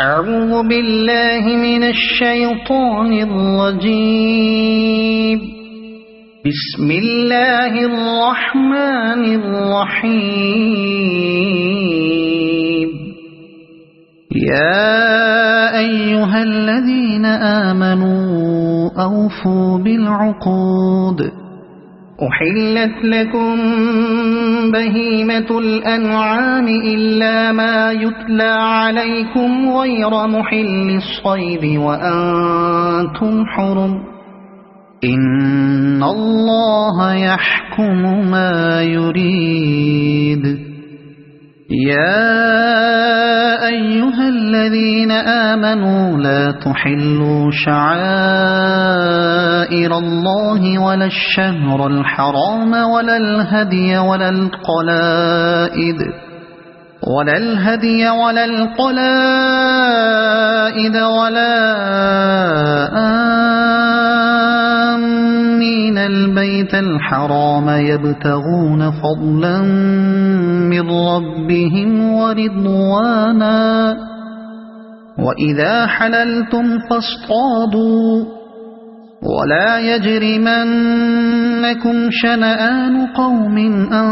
أعوذ بالله من الشيطان الرجيم. بسم الله الرحمن الرحيم. يا أيها الذين آمنوا أوفوا بالعقود. أحلت لكم بهيمة الأنعام إلا ما يتلى عليكم غير محل الصيد وأنتم حرم. إن الله يحكم ما يريد. يا أيها الذين آمنوا لا تحلوا شعائر الله ولا الشهر الحرام ولا الهدي ولا القلائد ولا آمين البيت الحرام يبتغون فضلا من ربهم ورضوانا. وإذا حللتم فاصطادوا ولا يجرمنكم شنآن قوم أن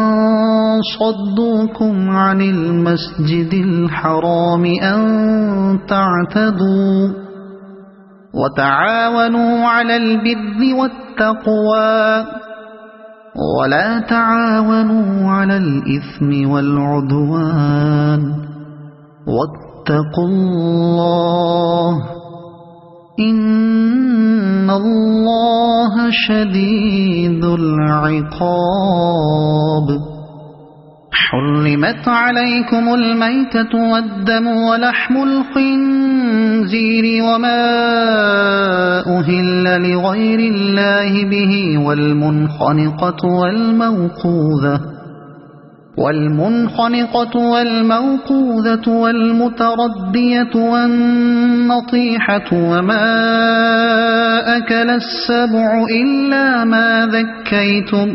صدوكم عن المسجد الحرام أن تعتدوا. وتعاونوا على البر والتقوى ولا تعاونوا على الإثم والعدوان. واتقوا الله إن الله شديد العقاب. حرمت عليكم الميتة والدم ولحم الخنزير وما أهل لغير الله به والمنخنقة والموقوذة والمتردية والنطيحة وما أكل السبع إلا ما ذكيتم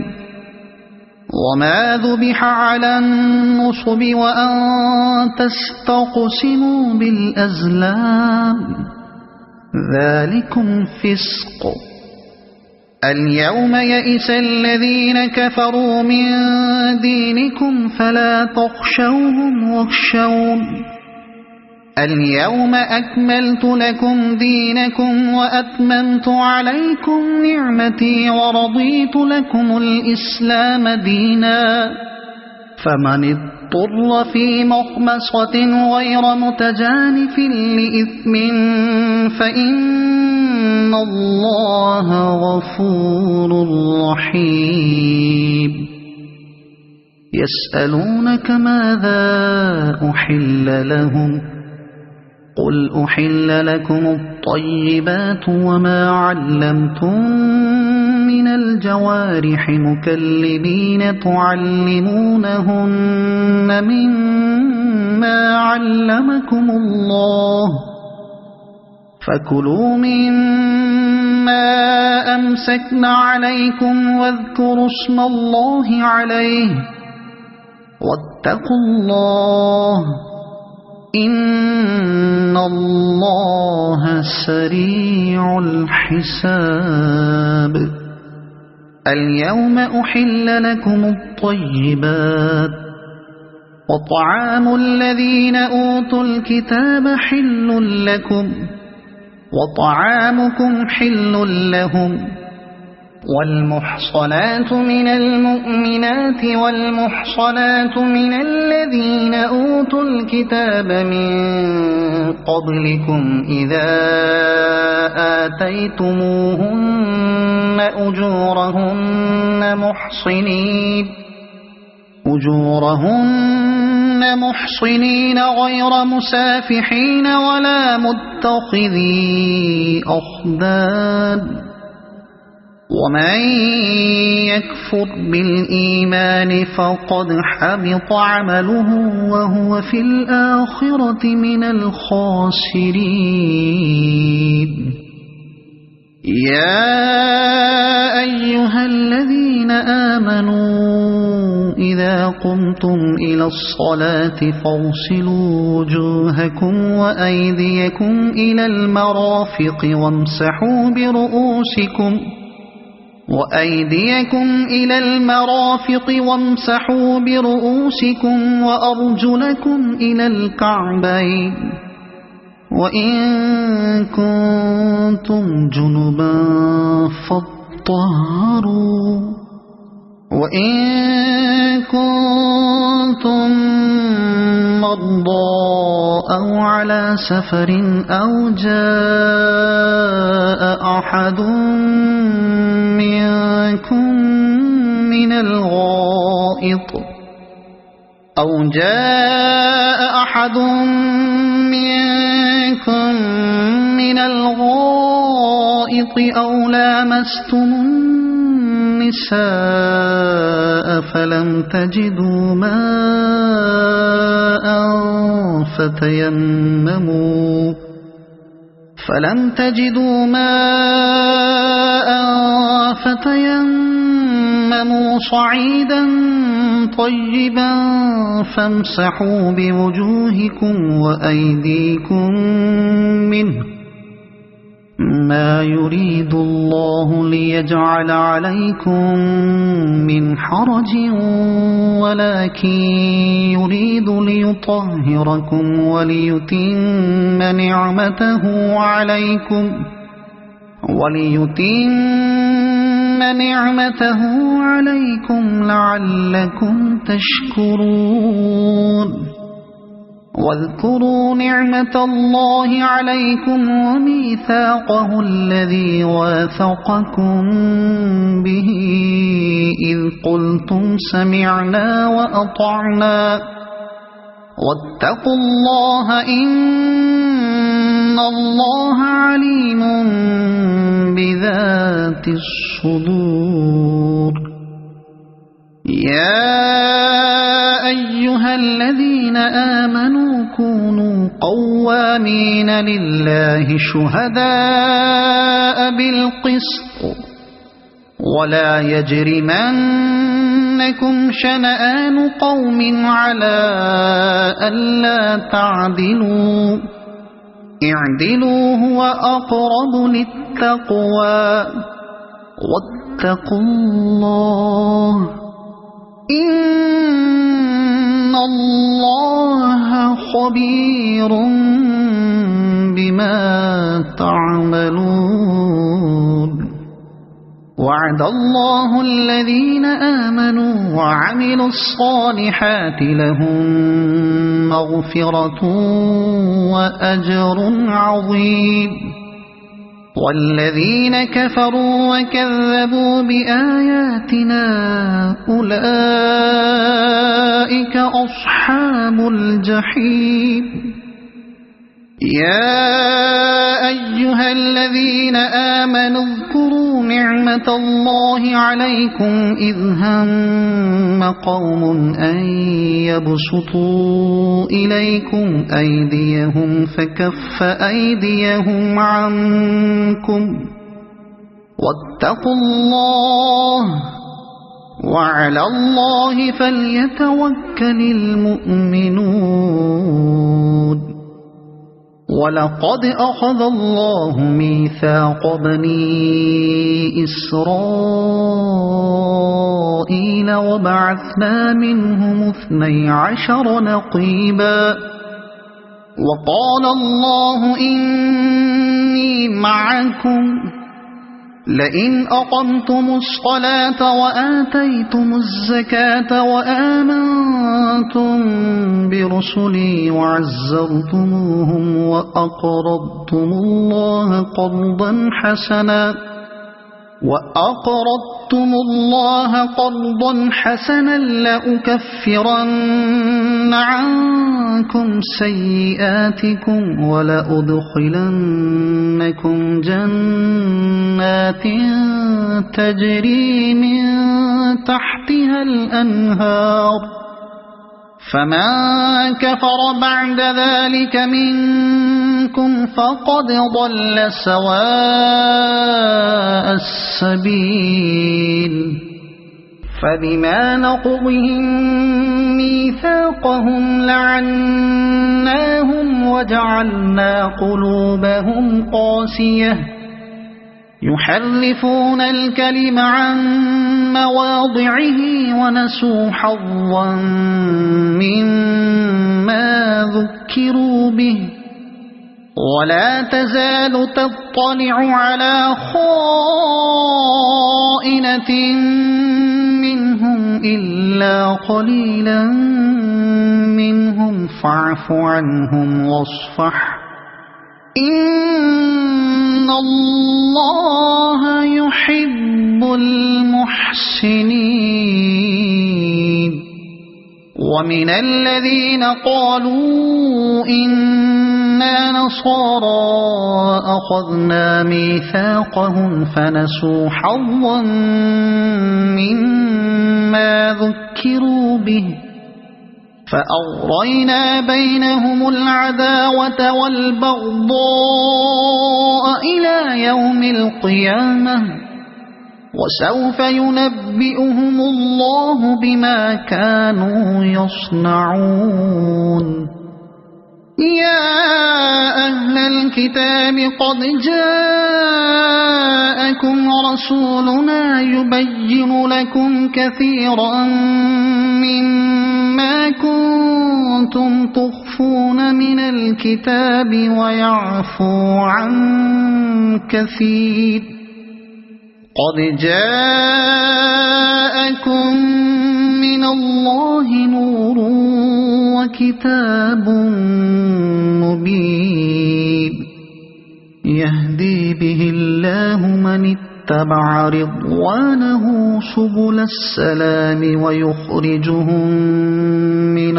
وما ذبح على النصب وأن تستقسموا بالأزلام ذلكم فسق. اليوم يئس الذين كفروا من دينكم فلا تخشوهم واخشون. اليوم أكملت لكم دينكم وأتممت عليكم نعمتي ورضيت لكم الإسلام دينا. فمن اضطر في مخمصة غير متجانف لإثم فإن الله غفور رحيم. يسألونك ماذا أحل لهم قل أحل لكم الطيبات وما علمتم من الجوارح مكلبين تعلمونهن مما علمكم الله فكلوا مما أمسكن عليكم واذكروا اسم الله عليه واتقوا الله إن الله سريع الحساب. اليوم أحل لكم الطيبات وطعام الذين أوتوا الكتاب حل لكم وطعامكم حل لهم. والمحصنات من المؤمنات والمحصنات من الذين أوتوا الكتاب من قبلكم إذا آتيتموهن أجورهن محصنين غير مسافحين ولا متخذي أخدان. ومن يكفر بالإيمان فقد حبط عمله وهو في الآخرة من الخاسرين. يا أيها الذين آمنوا إذا إذا قمتم إلى الصلاة فاغسلوا وجوهكم وأيديكم إلى المرافق وامسحوا برؤوسكم وأرجلكم إلى الكعبين وإن كنتم جنبا فاطهروا وإن كنتم مرضى أو على سفر أو جاء أحد منكم من الغائط أو لامستم النساء فلم تجدوا ماء فتيمموا صعيدا طيبا فامسحوا بوجوهكم وأيديكم منه ما يريد الله ليجعل عليكم من حرج ولكن يريد ليطهركم وليتم نعمته عليكم لعلكم تشكرون واذكروا نعمة الله عليكم وميثاقه الذي واثقكم به إذ قلتم سمعنا وأطعنا واتقوا الله إن الله عليم بذات الصدور يا أيها الذين آمنوا كونوا قوامين لله شهداء بالقسط ولا يجرمنكم شنآن قوم على ألا تعدلوا اعدلوا هو أقرب للتقوى واتقوا الله إن الله خبير بما تعملون وعد الله الذين آمنوا وعملوا الصالحات لهم مغفرة وأجر عظيم والذين كفروا وكذبوا بآياتنا أولئك أصحاب الجحيم يا أيها الذين آمنوا اذكروا نعمة الله عليكم إذ هم قوم أن يبسطوا إليكم أيديهم فكف أيديهم عنكم واتقوا الله وعلى الله فليتوكل المؤمنون ولقد أخذ الله ميثاق بني إسرائيل وبعثنا منهم 12 نقيبا وقال الله إني معكم لئن أقمتم الصلاة وآتيتم الزكاة وآمنتم برسلي وعزرتموهم وأقرضتم الله قرضا حسنا لأكفرن عنكم سيئاتكم ولأدخلنكم جنات تجري من تحتها الأنهار فمن كفر بعد ذلك منكم فقد ضل سواء السبيل فبما نقضهم ميثاقهم لعناهم وجعلنا قلوبهم قاسية يحرفون الكلم عن مواضعه ونسوا حظا مما ذكروا به ولا تزال تطلع على خائنة منهم إلا قليلا منهم فاعف عنهم واصفح إن الله يحب المحسنين ومن الذين قالوا إنا نصارى أخذنا ميثاقهم فنسوا حظا مما ذكروا به فأغرينا بينهم العداوة والبغضاء إلى يوم القيامة وسوف ينبئهم الله بما كانوا يصنعون يا أهل الكتاب قد جاءكم رسولنا يبين لكم كثيرا مما كنتم تخفون من الكتاب ويعفو عن كثير قد جاءكم من الله نور وكتاب مبين يهدي به الله من اتبع رضوانه سبل السلام ويخرجهم من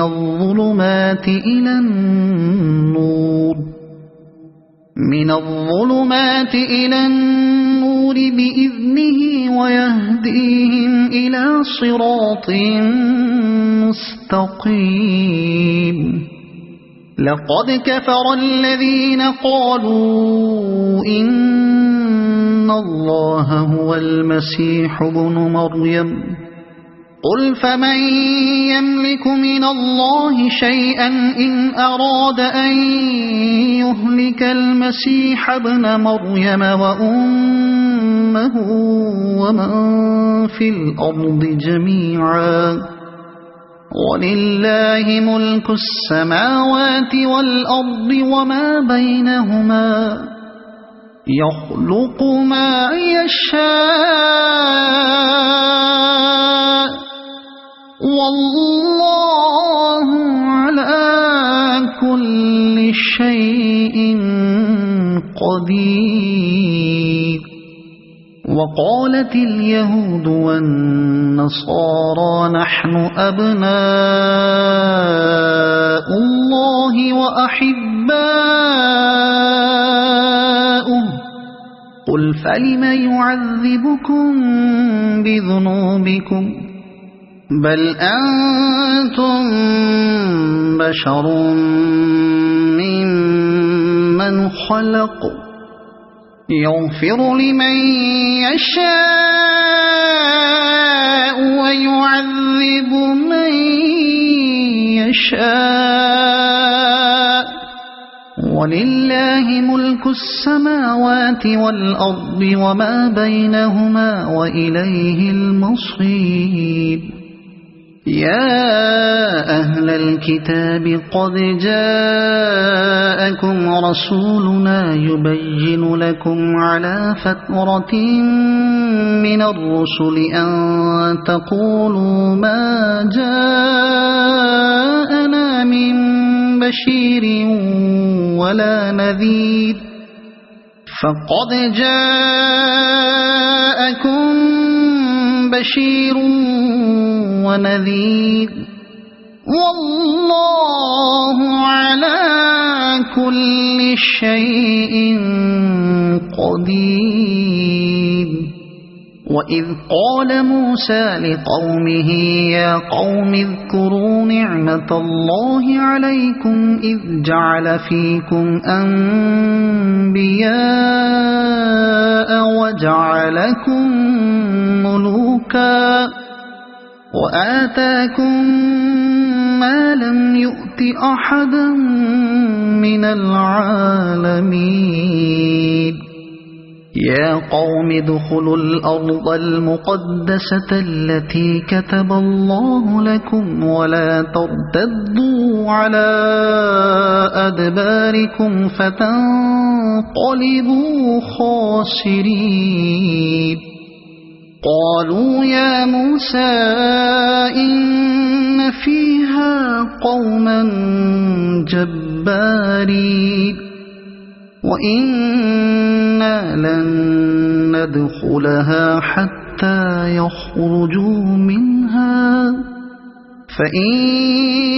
الظلمات إلى النور بإذنه ويهديهم إلى صراط مستقيم لقد كفر الذين قالوا إن الله هو المسيح ابن مريم قل فمن يملك من الله شيئا إن أراد أن يهلك المسيح ابن مريم وأمه ومن في الأرض جميعا ولله ملك السماوات والأرض وما بينهما يخلق ما يشاء والله على كل شيء قدير وقالت اليهود والنصارى نحن أبناء الله وأحباؤه قل فلم يعذبكم بذنوبكم بل أنتم بشر ممن خلق يغفر لمن يشاء ويعذب من يشاء ولله ملك السماوات والأرض وما بينهما وإليه المصير يا أهل الكتاب قد جاءكم رسولنا يبين لكم على فترة من الرسل أن تقولوا ما جاءنا من بشير ولا نذير فقد جاءكم بشير ونذير والله على كل شيء قدير وإذ قال موسى لقومه يا قوم اذكروا نعمة الله عليكم إذ جعل فيكم أنبياء وجعلكم ملوكا وآتاكم ما لم يؤت أحدا من العالمين يا قوم ادخلوا الأرض المقدسة التي كتب الله لكم ولا ترتدوا على أدباركم فتنقلبوا خاسرين قالوا يا موسى إن فيها قوما جبارين وإنا لن ندخلها حتى يخرجوا منها فإن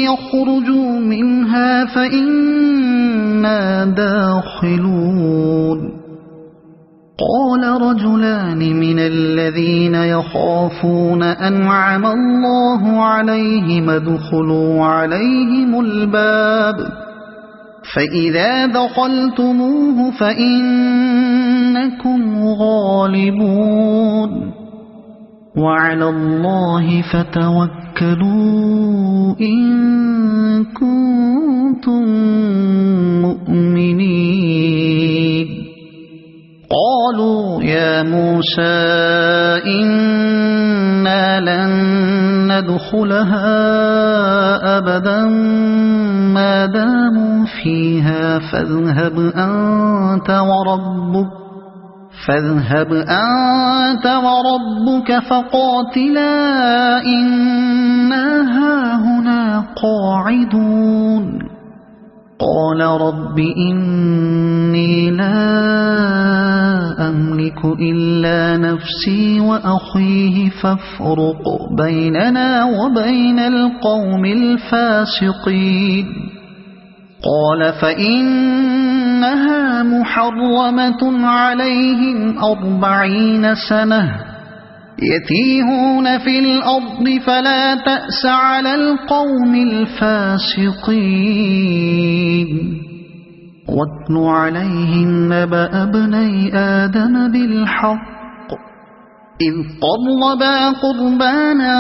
يخرجوا منها فإنا داخلون قال رجلان من الذين يخافون أنعم الله عليهم ادخلوا عليهم الباب فإذا دخلتموه فإنكم غالبون وعلى الله فتوكلوا إن كنتم مؤمنين قالوا يا موسى إنا لن ندخلها أبدا ما داموا فيها فاذهب أنت وربك فقاتلا إنا هاهنا قاعدون قال رب إني لا أملك إلا نفسي وأخيه فافرق بيننا وبين القوم الفاسقين قال فإنها محرمة عليهم 40 سنة يتيهون في الأرض فلا تأس على القوم الفاسقين واتل عليهم نبأ ابني آدم بالحق إذ قربا قربانا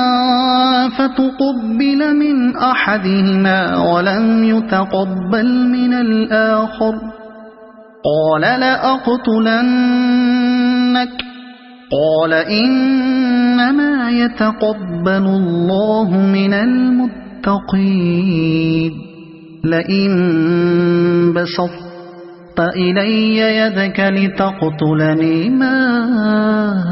فتقبل من أحدهما ولم يتقبل من الآخر قال لأقتلنك قال إنما يتقبل الله من المتقين لئن بسطت إلي يدك لتقتلني ما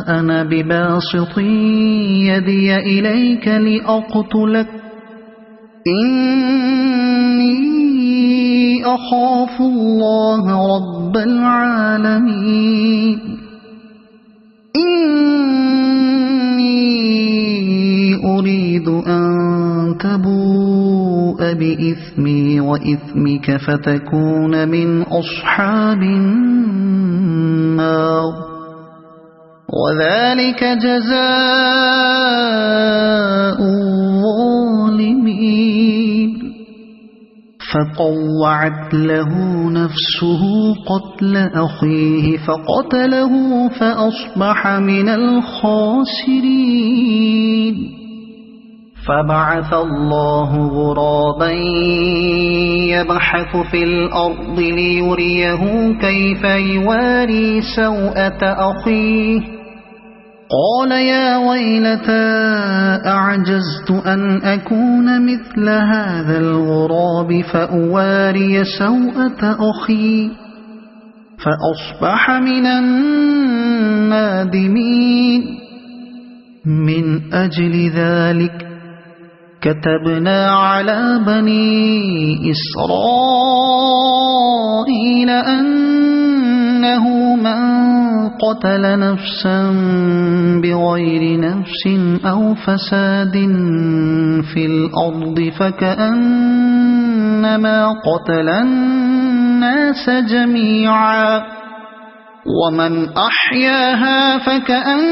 أنا بباسط يدي إليك لأقتلك إني أخاف الله رب العالمين إني أريد أن تبوء بإثمي وإثمك فتكون من أصحاب النار وذلك جزاء الظالمين فطوعت له نفسه قتل أخيه فقتله فأصبح من الخاسرين فبعث الله غرابا يبحث في الأرض ليريه كيف يواري سوءة أخيه قال يا ويلتى أعجزت أن أكون مثل هذا الغراب فأواري سوءة أخي فأصبح من النادمين من أجل ذلك كتبنا على بني إسرائيل أنه من قتل نفسا بغير نفس أو فساد في الأرض فكأنما قتل الناس جميعا ومن أحياها فكأنما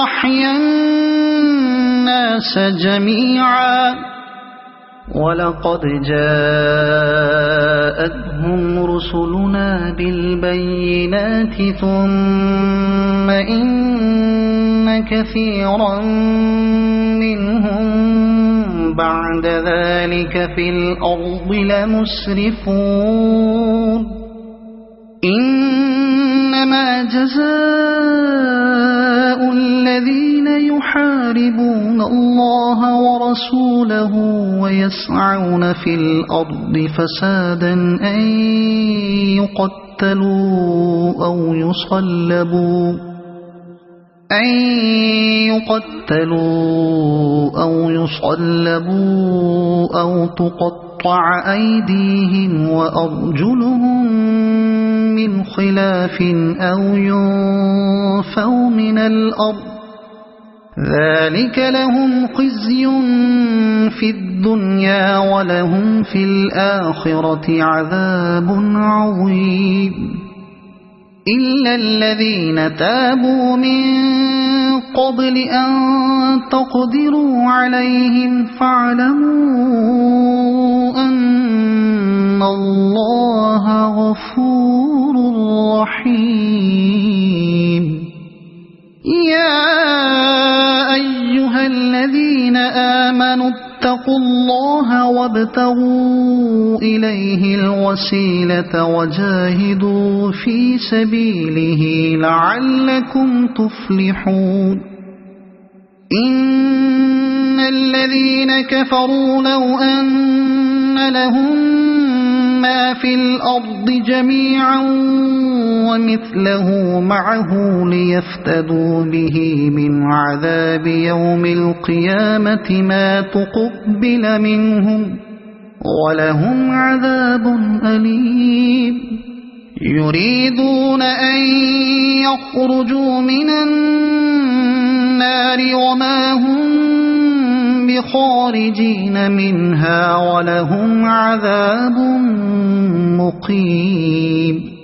أحيا الناس جميعا ولقد جاءتهم رسلنا بالبينات ثم إن كثيرا منهم بعد ذلك في الأرض لمسرفون إنما جزاء الذين يحاربون الله ورسوله ويسعون في الأرض فسادا أن يقتلوا أو يصلبوا أو تقطع أيديهم وأرجلهم من خلاف أو ينفوا من الأرض ذلك لهم خزي في الدنيا ولهم في الآخرة عذاب عظيم إلا الذين تابوا من قبل أن تقدروا عليهم فاعلموا أن الله غفور رحيم يا أيها الذين آمنوا اتقوا الله وابتغوا إليه الوسيلة وجاهدوا في سبيله لعلكم تفلحون إن الذين كفروا لو أن لهم ما في الأرض جميعا ومثله معه ليفتدوا به من عذاب يوم القيامة ما تقبل منهم ولهم عذاب أليم يريدون أن يخرجوا من النار وما هم بخارجين منها ولهم عذاب مقيم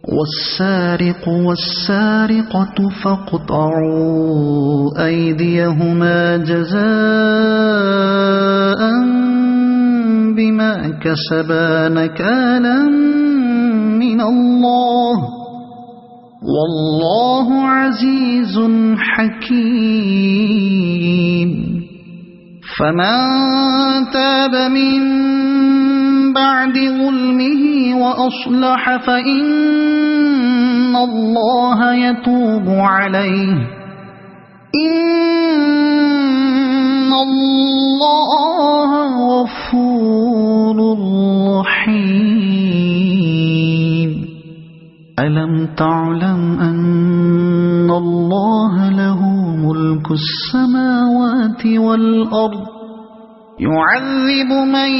والسارق والسارقة فاقطعوا أيديهما جزاء بما كسبا نكالا من الله والله عزيز حكيم فمن تاب من بعد ظلمه وأصلح فإن الله يتوب عليه إن الله غفور رحيم ألم تعلم أن الله له ملك السماوات والأرض يعذب من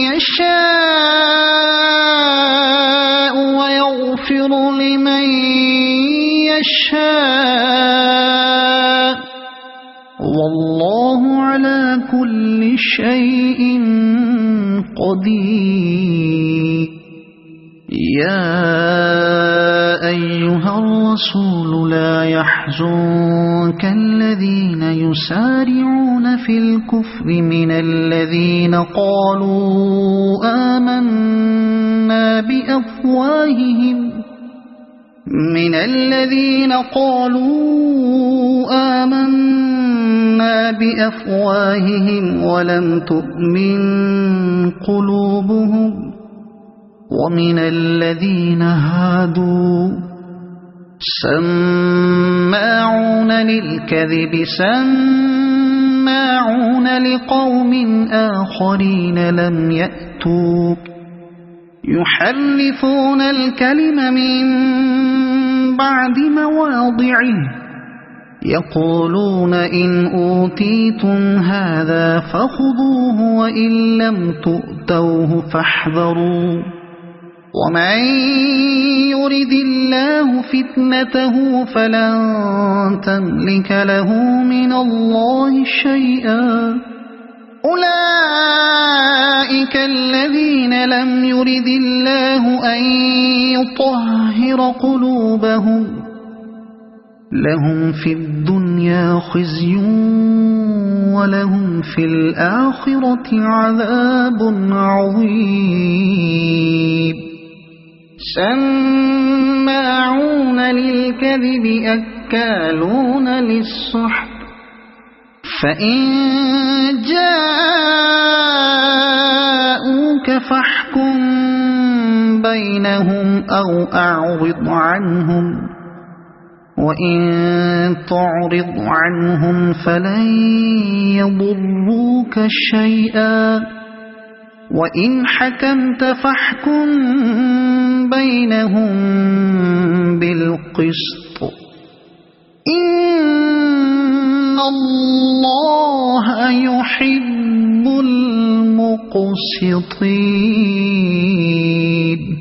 يشاء ويغفر لمن يشاء والله على كل شيء قدير يا أيها الرسول لا يحزنك الذين يسارعون في الكفر من الذين قالوا آمنا بأفواههم ولم تؤمن قلوبهم ومن الذين هادوا سماعون للكذب سماعون لقوم آخرين لم يأتوك يحرفون الكلم من بعد مواضعه يقولون إن أوتيتم هذا فخذوه وإن لم تؤتوه فاحذروا ومن يرد الله فتنته فلن تملك له من الله شيئا أولئك الذين لم يرد الله أن يطهر قلوبهم لهم في الدنيا خزي ولهم في الآخرة عذاب عظيم سماعون للكذب أكالون للسحت فإن جاءوك فاحكم بينهم أو أعرض عنهم وإن تعرض عنهم فلن يضروك شيئا وإن حكمت فاحكم بينهم بالقسط إن الله يحب المقسطين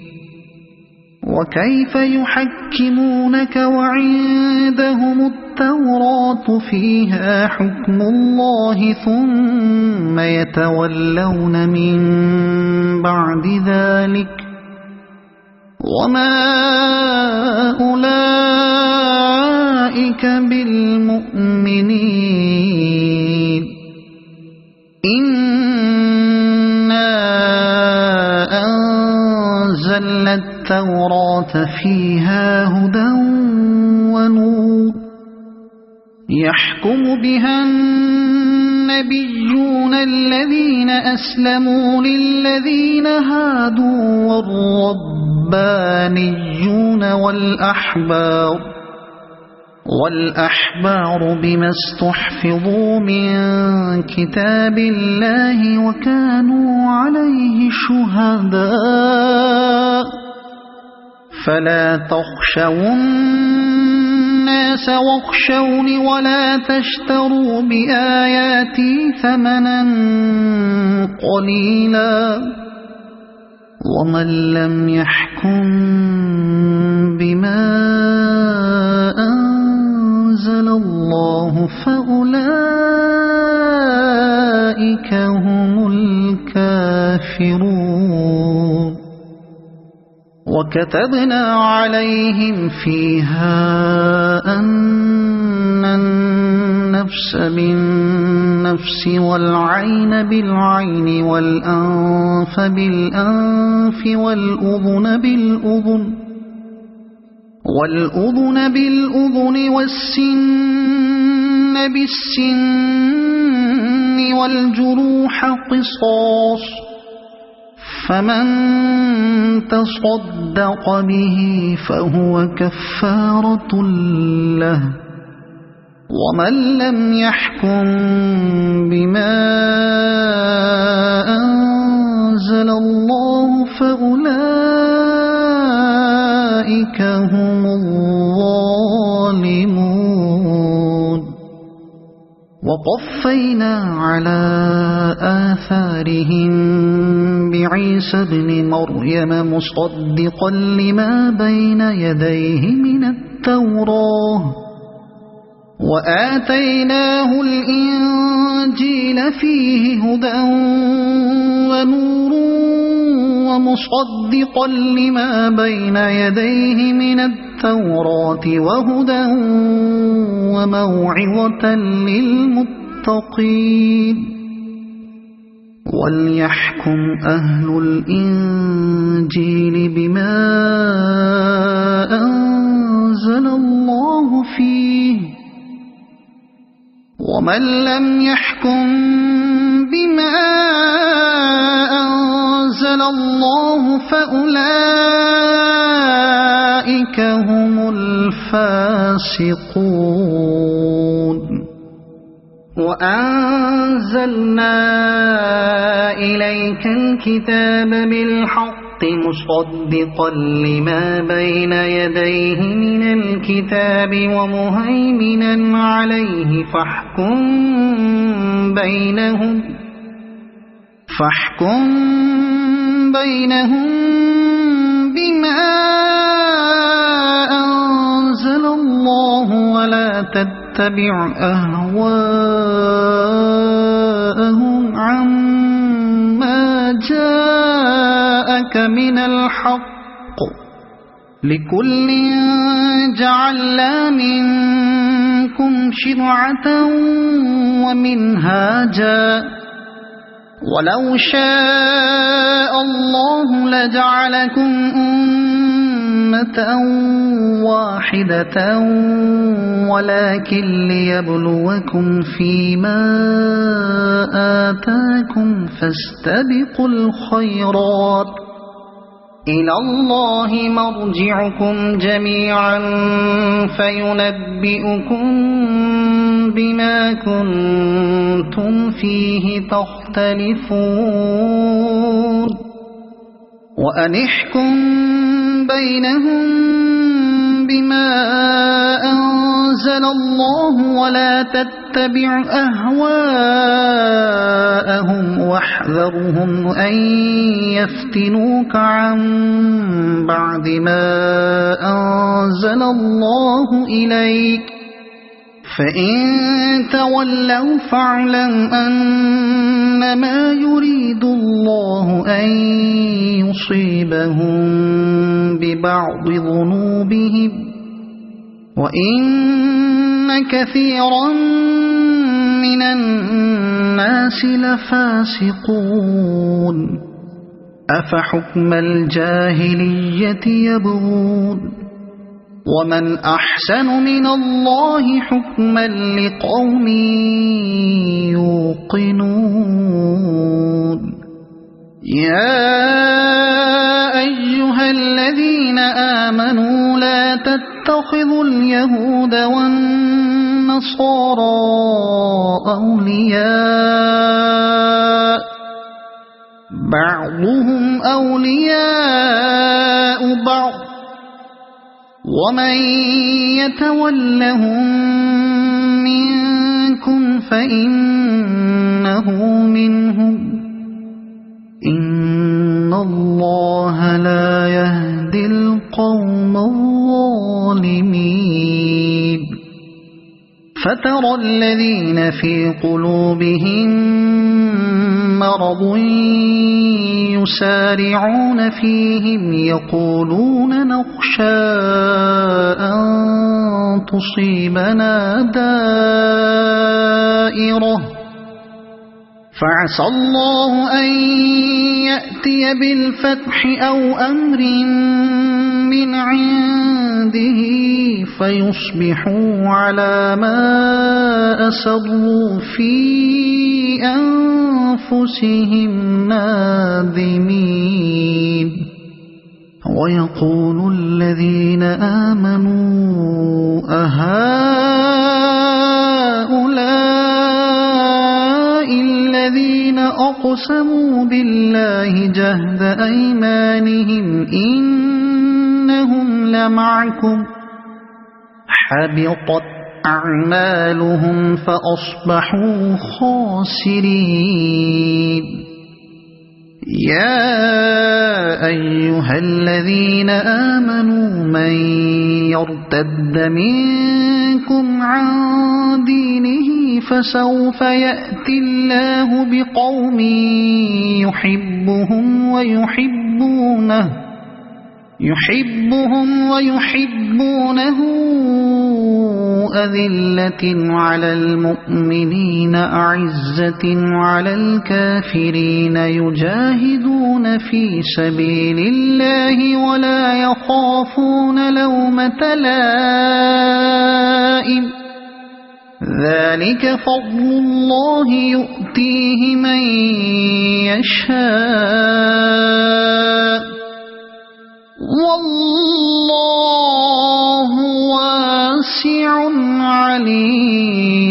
وكيف يحكمونك وعندهم التوراة فيها حكم الله ثم يتولون من بعد ذلك وما أولئك بالمؤمنين إنا أنزلنا التوراة فيها هدى ونور يحكم بها النبيون الذين أسلموا للذين هادوا والربانيون والأحبار بما استحفظوا من كتاب الله وكانوا عليه شهداء فلا تخشوا الناس واخشوني ولا تشتروا بآياتي ثمنا قليلا ومن لم يحكم بما أنزل الله فأولئك هم الكافرون وكتبنا عليهم فيها أن النفس بالنفس والعين بالعين والأنف بالأنف والأذن بالأذن والسن بالسن والجروح قصاص فمن تصدق به فهو كفارة له ومن لم يحكم بما أنزل الله فأولئك هم الظالمون وقفينا على آثارهم بعيسى ابن مريم مصدقا لما بين يديه من التوراة وآتيناه الإنجيل فيه هدى ونور ومصدقا لما بين يديه من التوراة وهدى وموعظة للمتقين وليحكم أهل الإنجيل بما أنزل الله فيه ومن لم يحكم بما أنزل الله فأولئك هم الفاسقون وأنزلنا إليك الكتاب بالحق مصدقا لما بين يديه من الكتاب ومهيمنا عليه فاحكم بينهم بما أنزل الله ولا تتبع أهواءهم عما جاءك من الحق لكل جعلنا منكم شرعة ومنهاجا ولو شاء الله لجعلكم أمة واحدة ولكن ليبلوكم فيما آتاكم فاستبقوا الخيرات إلى الله مرجعكم جميعا فينبئكم بما كنتم فيه تختلفون وأنحكم بينهم بما أنزل الله ولا تتبع أهواءهم واحذرهم أن يفتنوك عن بعد ما أنزل الله إليك فإن تولوا فاعلم أنما يريد الله أن يصيبهم ببعض ذنوبهم وإن كثيرا من الناس لفاسقون أفحكم الجاهلية يبغون ومن أحسن من الله حكما لقوم يوقنون يا أيها الذين آمنوا لا تتخذوا اليهود والنصارى أولياء بعضهم أولياء بعض ومن يتولهم منكم فإنه منهم إن الله لا يهدي القوم الظالمين فترى الذين في قلوبهم مرض يسارعون فيهم يقولون نخشى أن تصيبنا دائرة فعسى الله أن يأتي بالفتح أو أمر من عنده فيصبحوا على ما أسروا في أنفسهم نادمين ويقول الذين آمنوا أهؤلاء الذين أقسموا بالله جهد أيمانهم إنهم لمعكم حبطت أعمالهم فأصبحوا خاسرين يا أيها الذين آمنوا من يرتد منكم عن دينه فسوف يأتي الله بقوم يحبهم ويحبونه أذلة على المؤمنين أعزة على الكافرين يجاهدون في سبيل الله ولا يخافون لومة لائم ذلك فضل الله يؤتيه من يشاء والله واسع عليم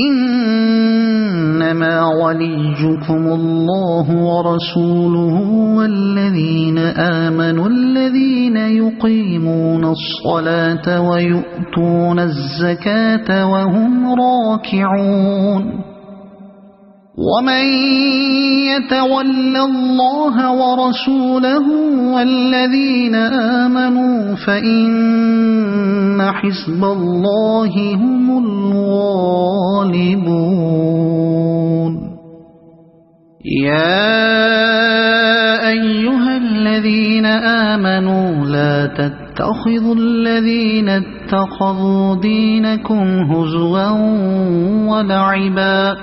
إنما وليكم الله ورسوله والذين آمنوا الذين يقيمون الصلاة ويؤتون الزكاة وهم راكعون ومن يتول الله ورسوله والذين آمنوا فإن حزب الله هم الغالبون يا أيها الذين آمنوا لا تتخذوا الذين اتخذوا دينكم هزوا ولعبا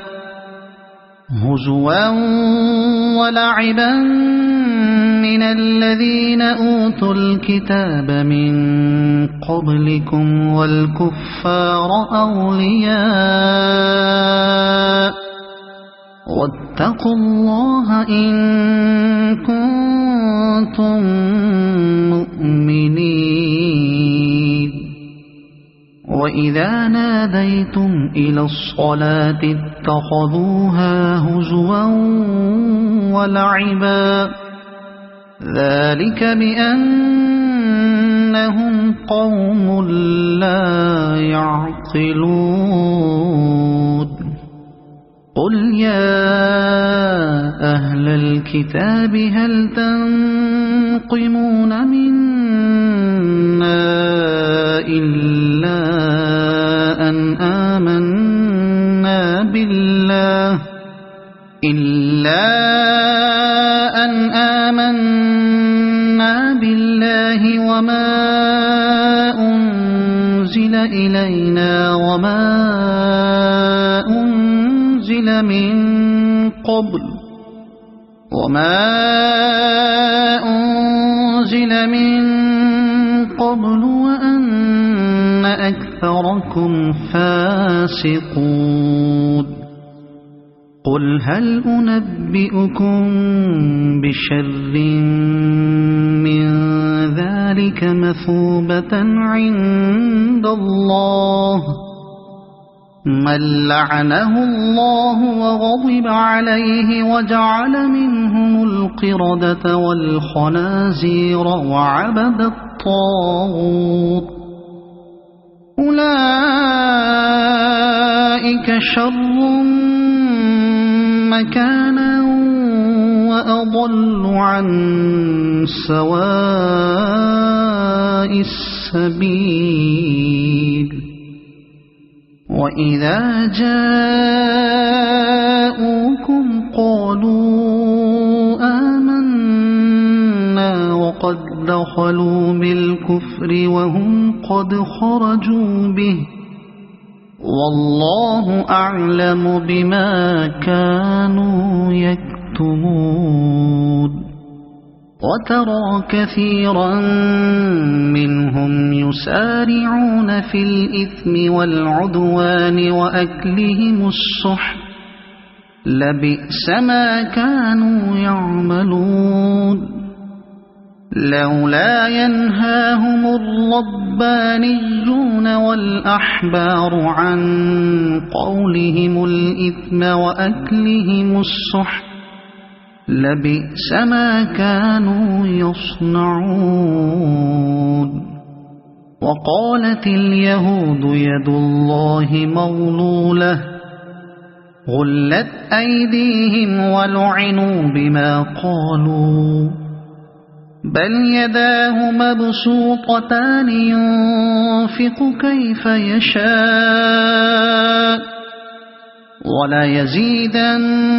من الذين أوتوا الكتاب من قبلكم والكفار أولياء واتقوا الله إن كنتم مؤمنين وإذا ناديتم إلى الصلاة اتخذوها هزوا ولعبا ذلك بأنهم قوم لا يعقلون قل يا أهل الكتاب هل تنقمون منا إلا أن آمنا بالله وما أنزل إلينا وما أنزل من قبل وأن أكثركم فاسقون قل هل أنبئكم بشر من ذلك مثوبة عند الله من لعنه الله وغضب عليه وجعل منهم القردة والخنازير وعبد الطاغوت أولئك شر مكانا وأضل عن سواء السبيل وإذا جاءوكم قالوا آمنا وقد دخلوا بالكفر وهم قد خرجوا به والله أعلم بما كانوا يكتمون وترى كثيرا منهم يسارعون في الإثم والعدوان وأكلهم السحت لبئس ما كانوا يعملون لولا ينهاهم الربانيون والأحبار عن قولهم الإثم وأكلهم السحت لبئس ما كانوا يصنعون وقالت اليهود يد الله مغلولة غلت أيديهم ولعنوا بما قالوا بل يداه مبسوطتان ينفق كيف يشاء ولا يزيدن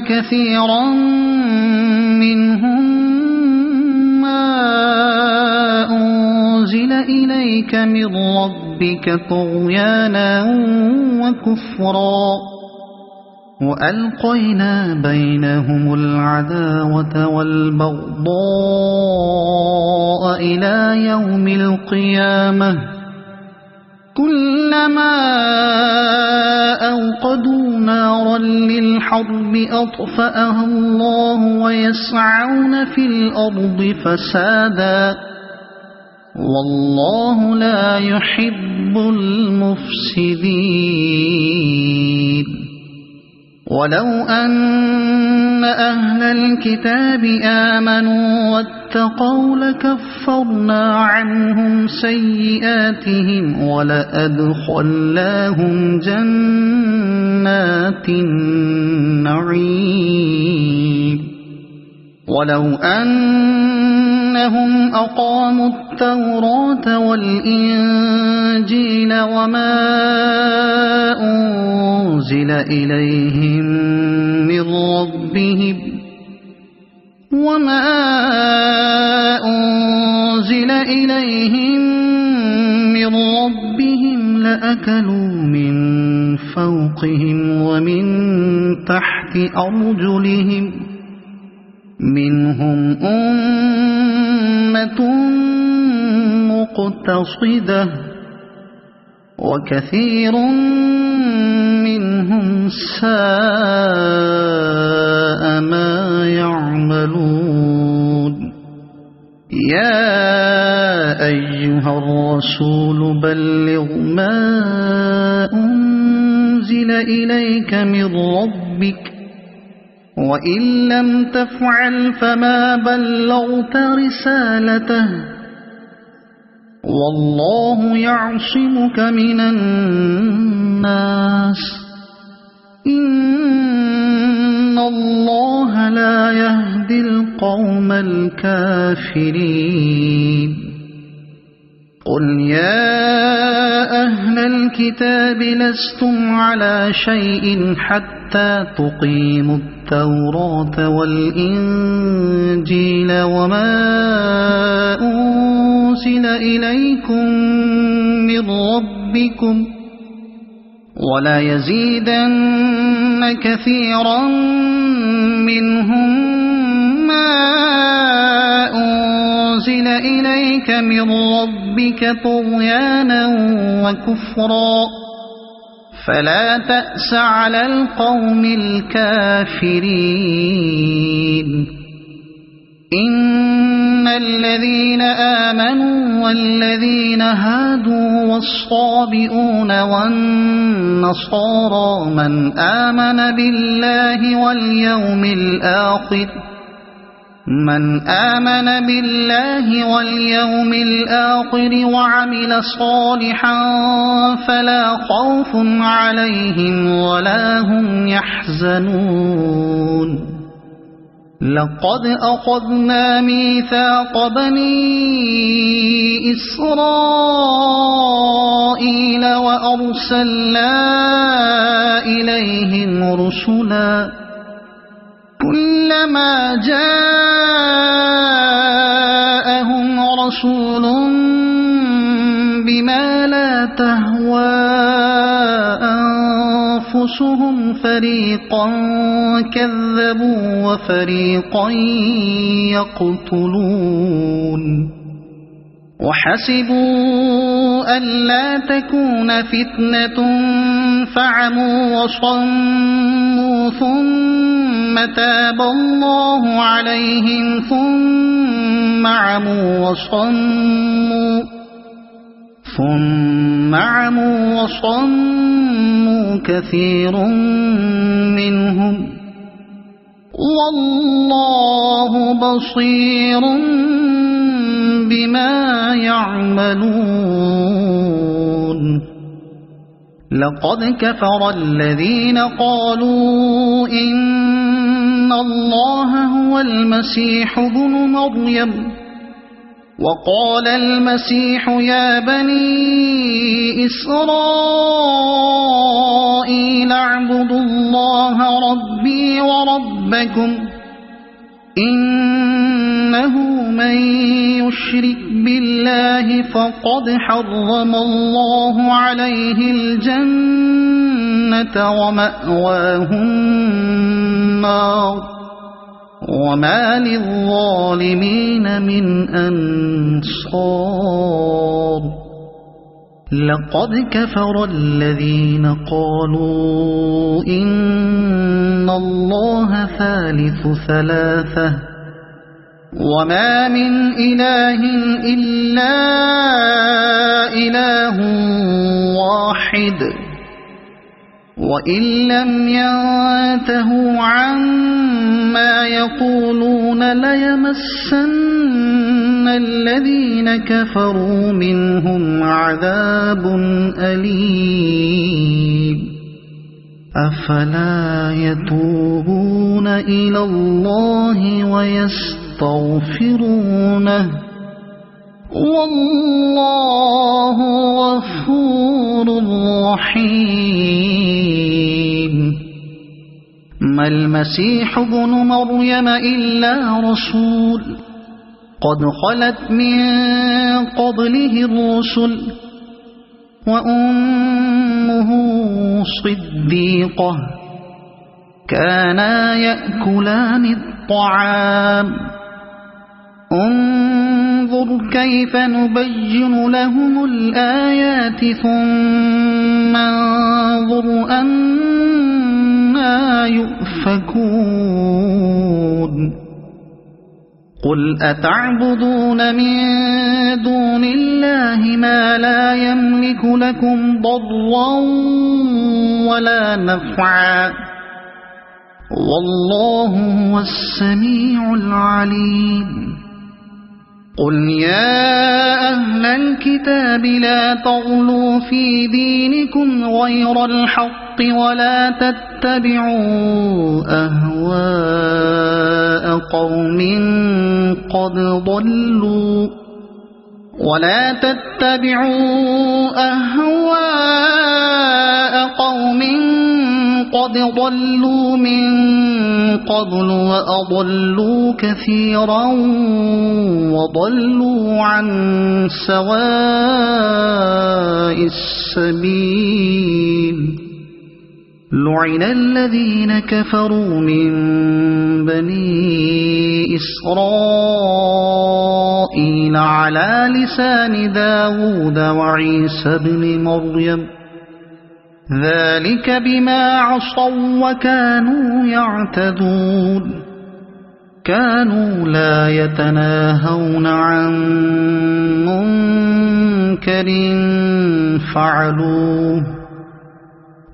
كثيرا منهم ما أنزل إليك من ربك طغيانا وكفرا وألقينا بينهم العداوة والبغضاء إلى يوم القيامة كلما أوقدوا نارا للحرب أطفأها الله ويسعون في الأرض فسادا والله لا يحب المفسدين ولو أن أهل الكتاب آمنوا واتقوا لكفرنا عنهم سيئاتهم ولأدخلناهم جنات النعيم ولو أنهم أقاموا التوراة والإنجيل وما أنزل إليهم من ربهم لأكلوا من فوقهم ومن تحت أرجلهم منهم أمة مقتصدة وكثير منهم ساء ما يعملون يا أيها الرسول بلغ ما أنزل إليك من ربك وإن لم تفعل فما بلغت رسالته والله يعصمك من الناس إن الله لا يهدي القوم الكافرين قل يا أهل الكتاب لستم على شيء حتى تقيموا التوراة والإنجيل وما أنزل إليكم من ربكم ولا يزيدن كثيرا منهم ما أنزل إليك من ربك طغيانا وكفرا فلا تأس على القوم الكافرين إن الذين آمنوا والذين هادوا والصابئون والنصارى من آمن بالله واليوم الآخر وعمل صالحا فلا خوف عليهم ولا هم يحزنون لقد أخذنا ميثاق بني إسرائيل وأرسلنا إليهم رسلا كلما جاءهم رسول بما لا تهوى أنفسهم فريقا كذبوا وفريقا يقتلون وحسبوا ألا تكون فتنة فعموا وصموا ثم تاب الله عليهم ثم عموا وصموا كثير منهم والله بصير بما يعملون لقد كفر الذين قالوا إن الله هو المسيح ابن مريم وقال المسيح يا بني إسرائيل اعبدوا الله ربي وربكم إنه من يشرك بالله فقد حرم الله عليه الجنة ومأواه النار وما للظالمين من أنصار لقد كفر الذين قالوا إن الله ثالث ثلاثة وما من إله إلا إله واحد وإن لم ينتهوا عما يقولون ليمسن الذين كفروا منهم عذاب أليم أفلا يتوبون إلى الله ويستغفرونه والله غفور رحيم ما المسيح ابن مريم إلا رسول قد خلت من قبله الرسل وأمه صديقة كانا يأكلان الطعام انظر كيف نبين لهم الآيات ثم انظر أنا يؤفكون قل أتعبدون من دون الله ما لا يملك لكم ضرا ولا نفعا والله هو السميع العليم قل يا أهل الكتاب لا تغلوا في دينكم غير الحق ولا تتبعوا أهواء قوم قد ضلوا من قبل وأضلوا كثيرا وضلوا عن سواء السبيل لعن الذين كفروا من بني إسرائيل على لسان داود وعيسى بن مريم ذلك بما عصوا وكانوا يعتدون كانوا لا يتناهون عن منكر فعلوه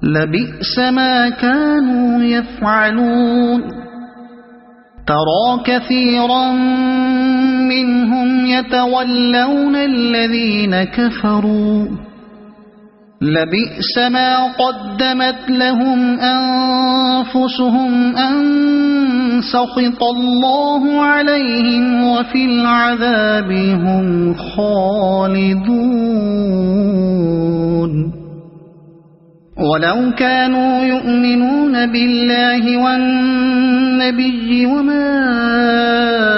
لبئس ما كانوا يفعلون ترى كثيرا منهم يتولون الذين كفروا لبئس ما قدمت لهم أنفسهم أن سخط الله عليهم وفي العذاب هم خالدون ولو كانوا يؤمنون بالله والنبي وما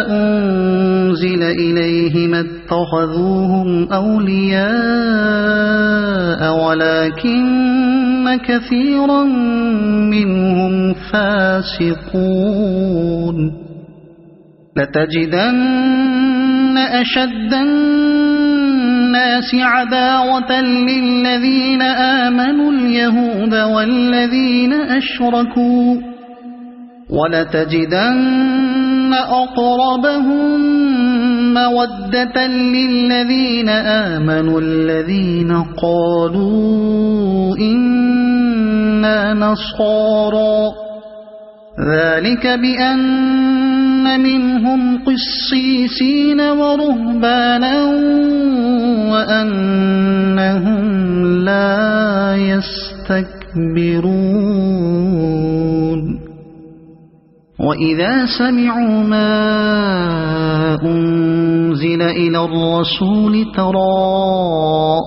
أنزل إليه ما اتخذوهم أولياء ولكن كثيرا منهم فاسقون لتجدن أشد الناس عداوة للذين آمنوا اليهود والذين أشركوا ولتجدن أقربهم مودة للذين آمنوا الذين قالوا إنا نصارى ذلك بأن منهم قسيسين ورهبانا وأنهم لا يستكبرون وإذا سمعوا ما أنزل إلى الرسول ترى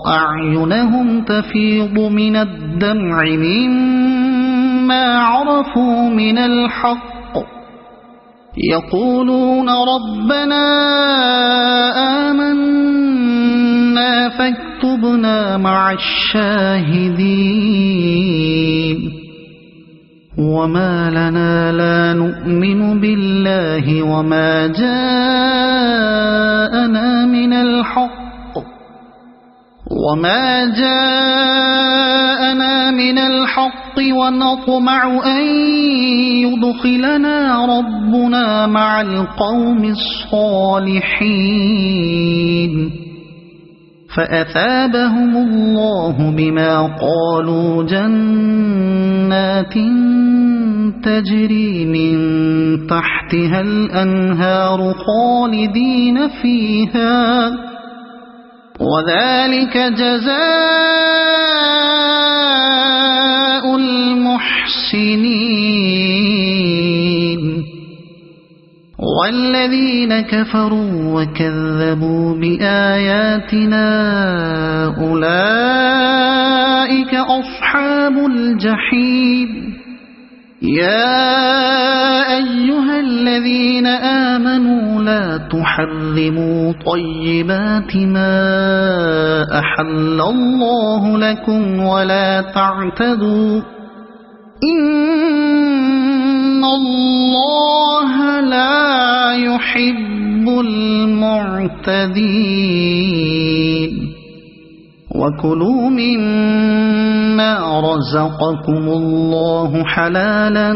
أعينهم تفيض من الدمع مما عرفوا من الحق يقولون ربنا آمنا فاكتبنا مع الشاهدين وما لنا لا نؤمن بالله وما جاءنا من الحق ونطمع أن يدخلنا ربنا مع القوم الصالحين فأثابهم الله بما قالوا جنات تجري من تحتها الأنهار خالدين فيها وذلك جزاء المحسنين والذين كفروا وكذبوا بآياتنا أولئك أصحاب الجحيم يا أيها الذين آمنوا لا تحرموا طيبات ما أحل الله لكم ولا تعتدوا إن الله لا يحب المعتدين وكلوا مما رزقكم الله حلالا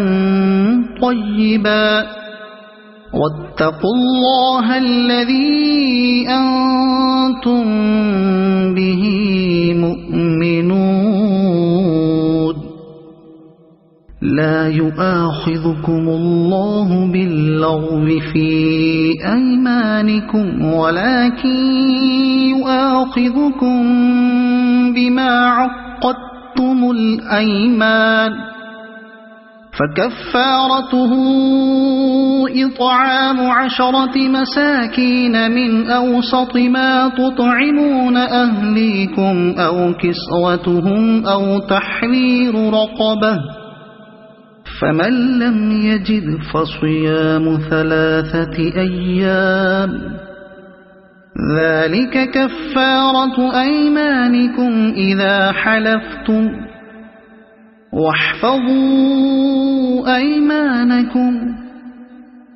طيبا واتقوا الله الذي أنتم به مؤمنون لا يؤاخذكم الله باللغو في أيمانكم ولكن يؤاخذكم بما عقدتم الأيمان فكفارته إطعام 10 مساكين من أوسط ما تطعمون أهليكم أو كسوتهم أو تحرير رقبة فمن لم يجد فصيام 3 أيام ذلك كفارة أيمانكم إذا حلفتم واحفظوا أيمانكم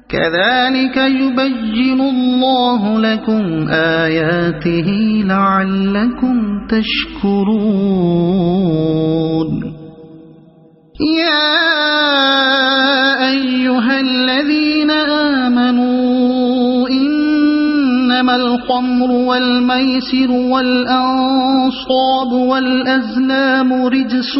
كذلك يبين الله لكم آياته لعلكم تشكرون يا أيها الذين آمنوا إنما الخمر والميسر والأنصاب والأزلام رجس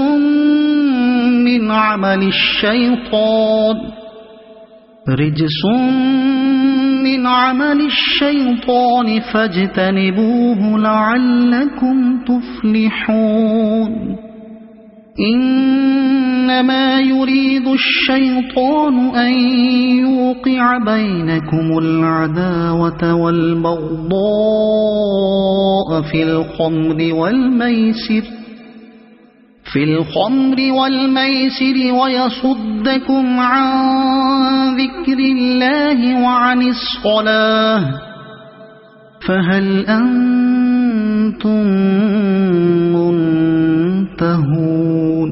من عمل الشيطان فاجتنبوه لعلكم تفلحون إنما يريد الشيطان أن يوقع بينكم العداوة والبغضاء في الخمر والميسر ويصدكم عن ذكر الله وعن الصلاة فهل أنتم منتهون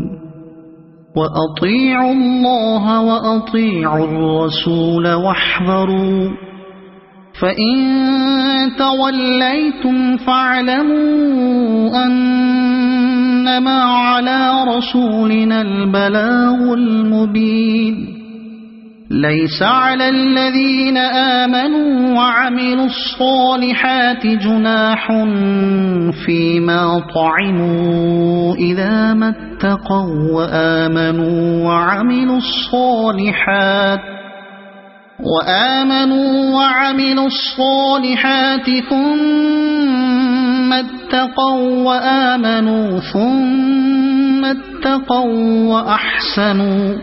وأطيعوا الله وأطيعوا الرسول واحذروا فإن توليتم فاعلموا أنما على رسولنا البلاغ المبين ليس على الذين آمنوا وعملوا الصالحات جناح فيما طعموا إذا ما اتقوا وآمنوا وعملوا الصالحات ثم اتقوا وآمنوا ثم اتقوا وأحسنوا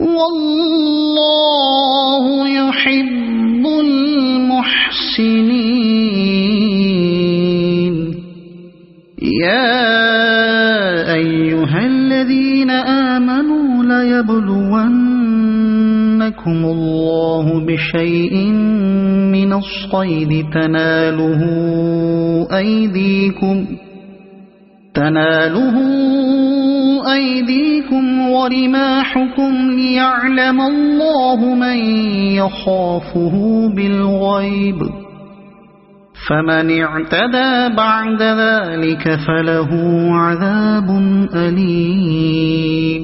والله يحب المحسنين يا أيها الذين آمنوا ليبلونكم الله بشيء من الصيد تناله أيديكم ورماحكم ليعلم الله من يخافه بالغيب فمن اعتدى بعد ذلك فله عذاب أليم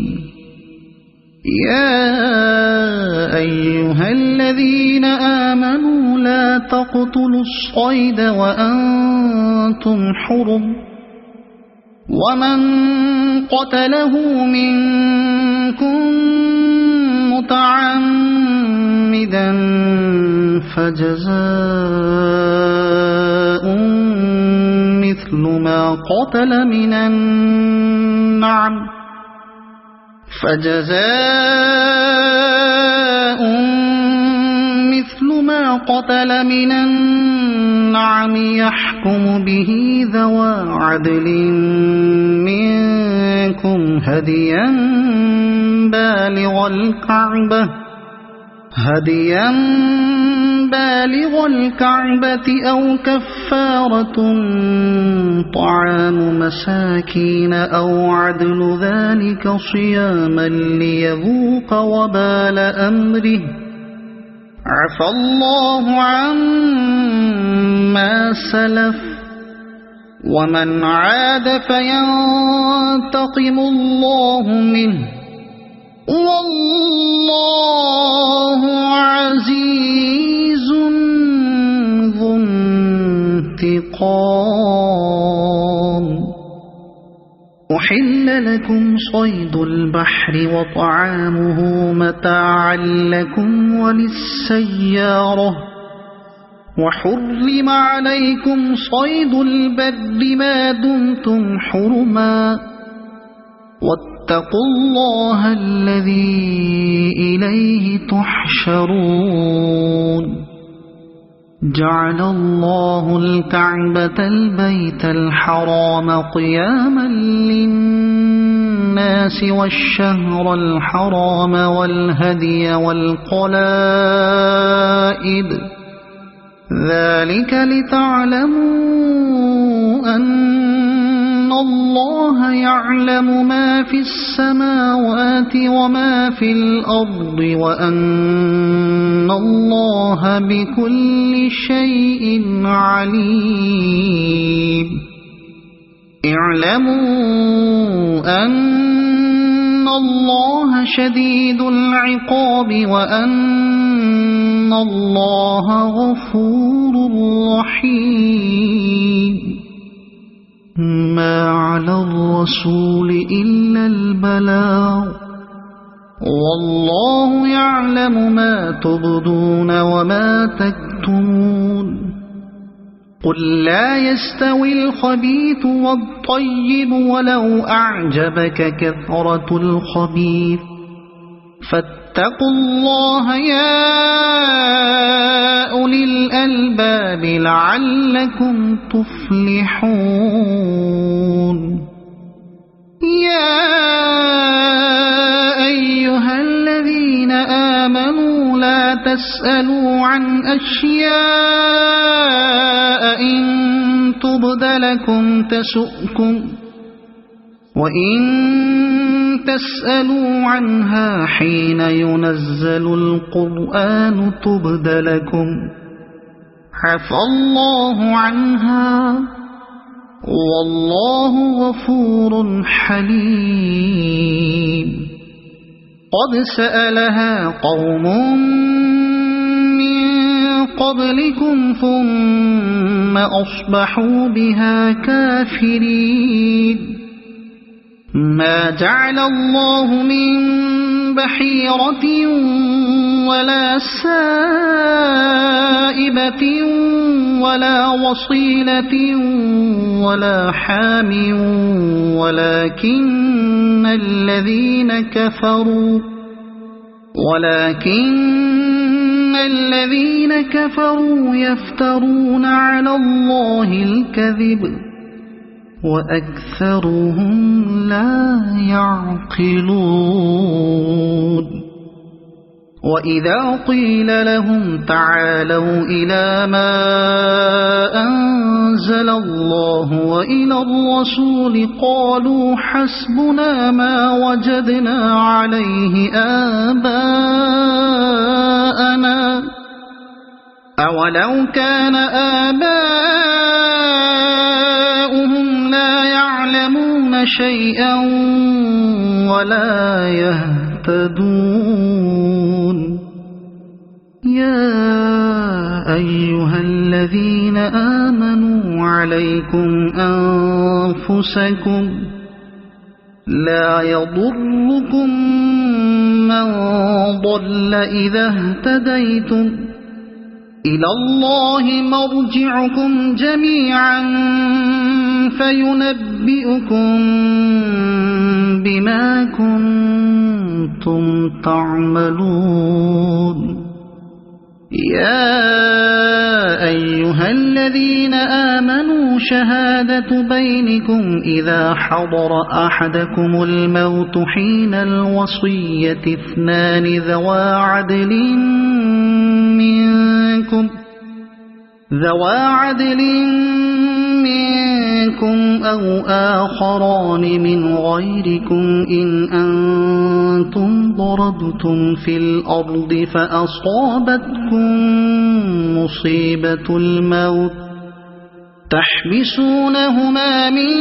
يا أيها الذين آمنوا لا تقتلوا الصيد وأنتم حرم ومن قتله منكم متعمدا فجزاء مثل ما قتل من النعم يحكم به ذوى عدل منكم هديا بالغ الكعبة أو كفارة طعام مساكين أو عدل ذلك صياما ليذوق وبال أمره عفى الله عما سلف ومن عاد فينتقم الله منه والله عزيز ذو انتقام. أحل لكم صيد البحر وطعامه متاعا لكم وللسيارة وحرم عليكم صيد البر ما دمتم حرما واتقوا الله الذي إليه تحشرون. جعل الله الكعبة البيت الحرام قياما للناس والشهر الحرام والهدي والقلائد ذلك لتعلموا أن الله يعلم ما في السماوات وما في الأرض وأن الله بكل شيء عليم. اعلموا أن الله شديد العقاب وأن الله غفور رحيم. ما على الرسول إلا البلاغ والله يعلم ما تبدون وما تكتمون. قل لا يستوي الخبيث والطيب ولو أعجبك كثرة الخبيث فاتقوا الله يا أولي الألباب لعلكم تفلحون. يا أيها الذين آمنوا لا تسألوا عن أشياء إن تبد لكم تسؤكم وإن تسألوا عنها حين ينزل القرآن تبد لكم عفى الله عنها والله غفور حليم. قد سألها قوم من قبلكم ثم أصبحوا بها كافرين. ما جعل الله من بحيرة ولا سائبة ولا وصيلة ولا حام ولكن الذين كفروا يفترون على الله الكذب وأكثرهم لا يعقلون. وإذا قيل لهم تعالوا إلى ما أنزل الله وإلى الرسول قالوا حسبنا ما وجدنا عليه آباءنا أولو كان آباؤهم لا يعلمون شيئا ولا يهتدون. يا أيها الذين آمنوا عليكم أنفسكم لا يضركم من ضل إذا اهتديتم إلى الله مرجعكم جميعا فينبئكم بما كنتم تعملون. يا أيها الذين آمنوا شهادة بينكم إذا حضر أحدكم الموت حين الوصية اثنان ذوا عدل منكم ذوى عدل منكم أو آخران من غيركم إن أنتم ضربتم في الأرض فأصابتكم مصيبة الموت تحبسونهما من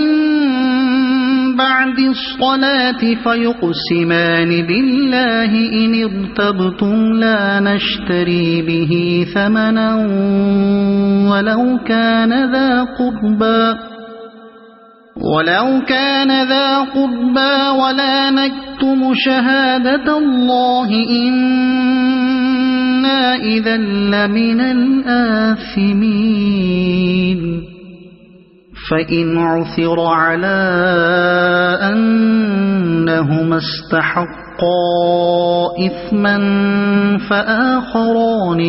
بعد الصلاة فيقسمان بالله إن ارتبتم لا نشتري به ثمنا ولو كان ذا قربى ولا نكتم شهادة الله إنا إذا لمن الآثمين فإن عثر على أنهما استحقا إثما فآخران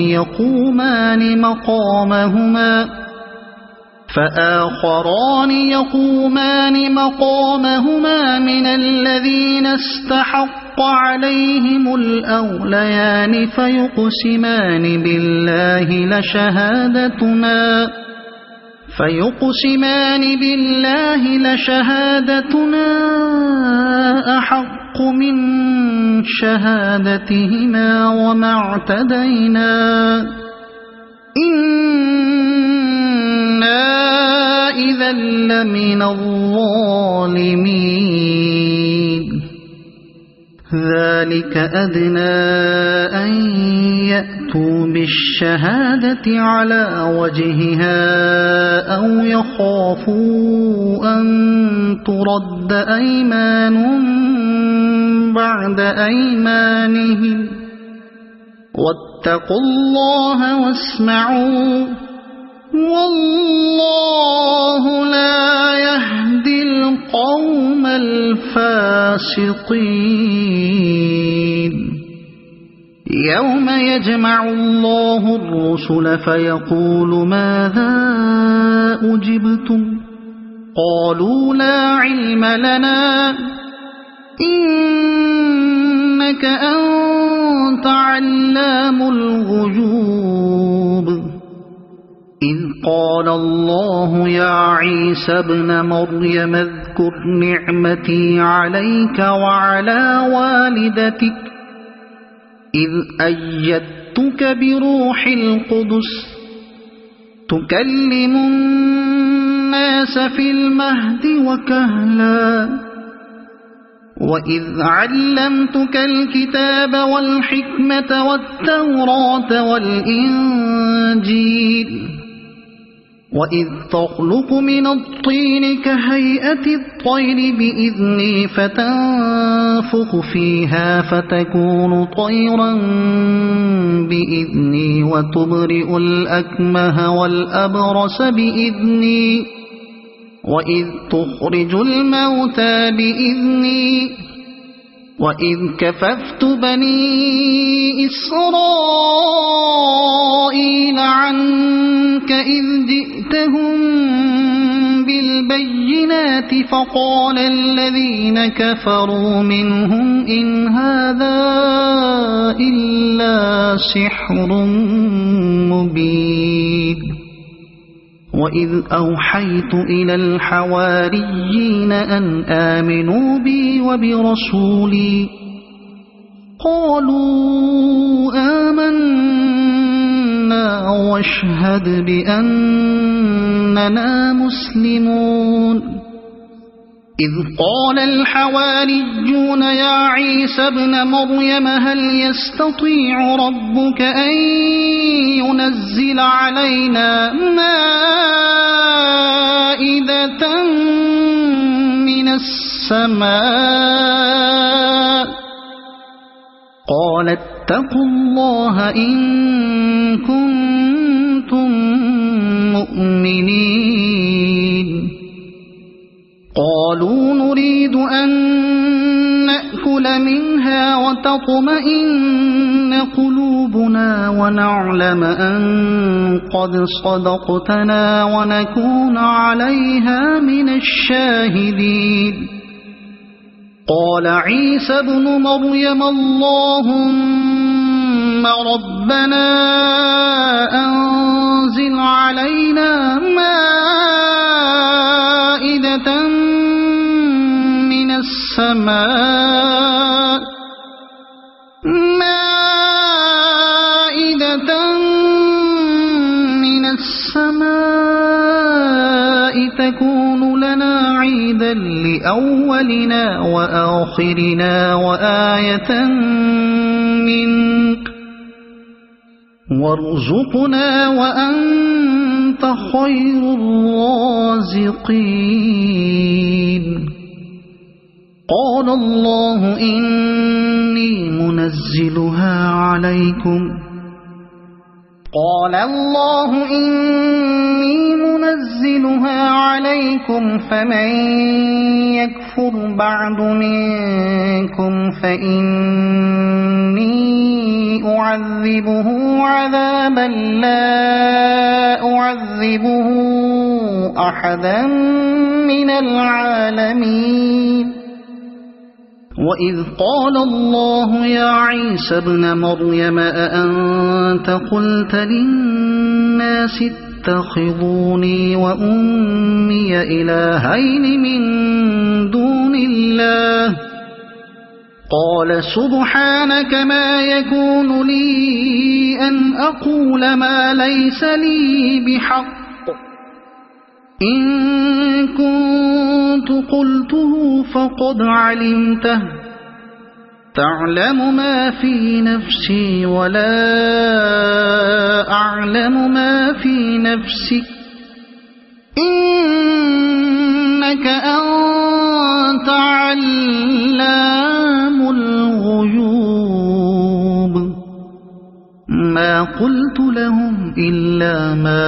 يقومان مقامهما من الذين استحق عليهم الأوليان فيقسمان بالله لشهادتنا أحق من شهادتهما وما اعتدينا إنا إذا لمن الظالمين ذلك أدنى أن يأتوا بالشهادة على وجهها أو يخافوا أن ترد أيمان بعد أيمانهم واتقوا الله واسمعوا والله لا يهدي القوم الفاسقين يوم يجمع الله الرسل فيقول ماذا أجبتم قالوا لا علم لنا إنك أنت علام الغيوب إذ قال الله يا عيسى ابن مريم اذكر نعمتي عليك وعلى والدتك إذ أيدتك بروح القدس تكلم الناس في المهد وكهلا وإذ علمتك الكتاب والحكمة والتوراة والإنجيل وإذ تخلق من الطين كهيئة الطير بإذني فتنفخ فيها فتكون طيرا بإذني وتبرئ الأكمه والأبرص بإذني وإذ تخرج الموتى بإذني وإذ كففت بني إسرائيل عنك إذ جئتهم بالبينات فقال الذين كفروا منهم إن هذا إلا سحر مبين وإذ أوحيت إلى الحواريين أن آمنوا بي وبرسولي قالوا آمنا واشهد بأننا مسلمون إذ قال الحواريون يا عيسى ابن مريم هل يستطيع ربك أن ينزل علينا مائدة من السماء قال اتقوا الله إن كنتم مؤمنين قالوا نريد أن نأكل منها وتطمئن قلوبنا ونعلم أن قد صدقتنا ونكون عليها من الشاهدين قال عيسى ابن مريم اللهم ربنا أنزل علينا السماء تكون لنا عيدا لأولنا وآخرنا وآية منك وارزقنا وأنت خير الرازقين قال الله إني منزلها عليكم فمن يكفر بعد منكم فإني أعذبه عذابا لا أعذبه أحدا من العالمين وإذ قال الله يا عيسى ابن مريم أأنت قلت للناس اتخذوني وأمي إلهين من دون الله قال سبحانك ما يكون لي أن أقول ما ليس لي بحق إن كنت قلته فقد علمته تعلم ما في نفسي ولا أعلم ما في نفسك إنك أنت علام الغيوب ما قلت لهم إلا ما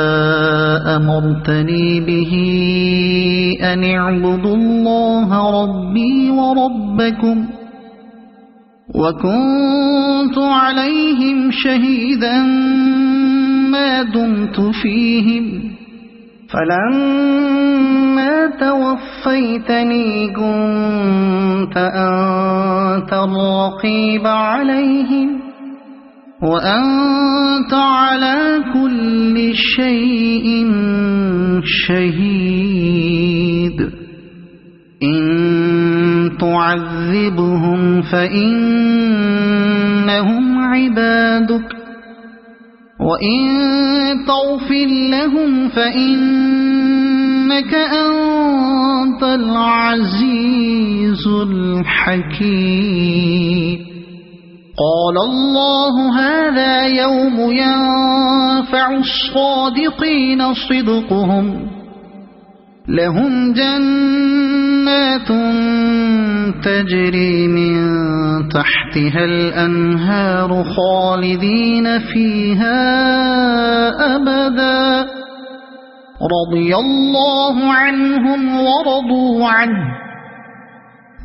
أمرتني به أن اعبدوا الله ربي وربكم وكنت عليهم شهيدا ما دمت فيهم فلما توفيتني كنت أنت الرقيب عليهم وأنت على كل شيء شهيد إن تعذبهم فإنهم عبادك وإن تغفر لهم فإنك أنت العزيز الحكيم قال الله هذا يوم ينفع الصادقين صدقهم لهم جنات تجري من تحتها الأنهار خالدين فيها أبدا رضي الله عنهم ورضوا عنه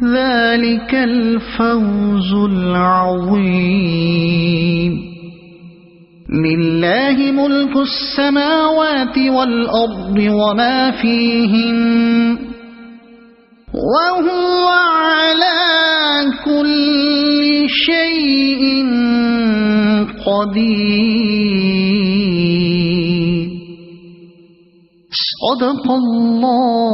ذلك الفوز العظيم لله ملك السماوات والأرض وما فيهن وهو على كل شيء قدير صدق الله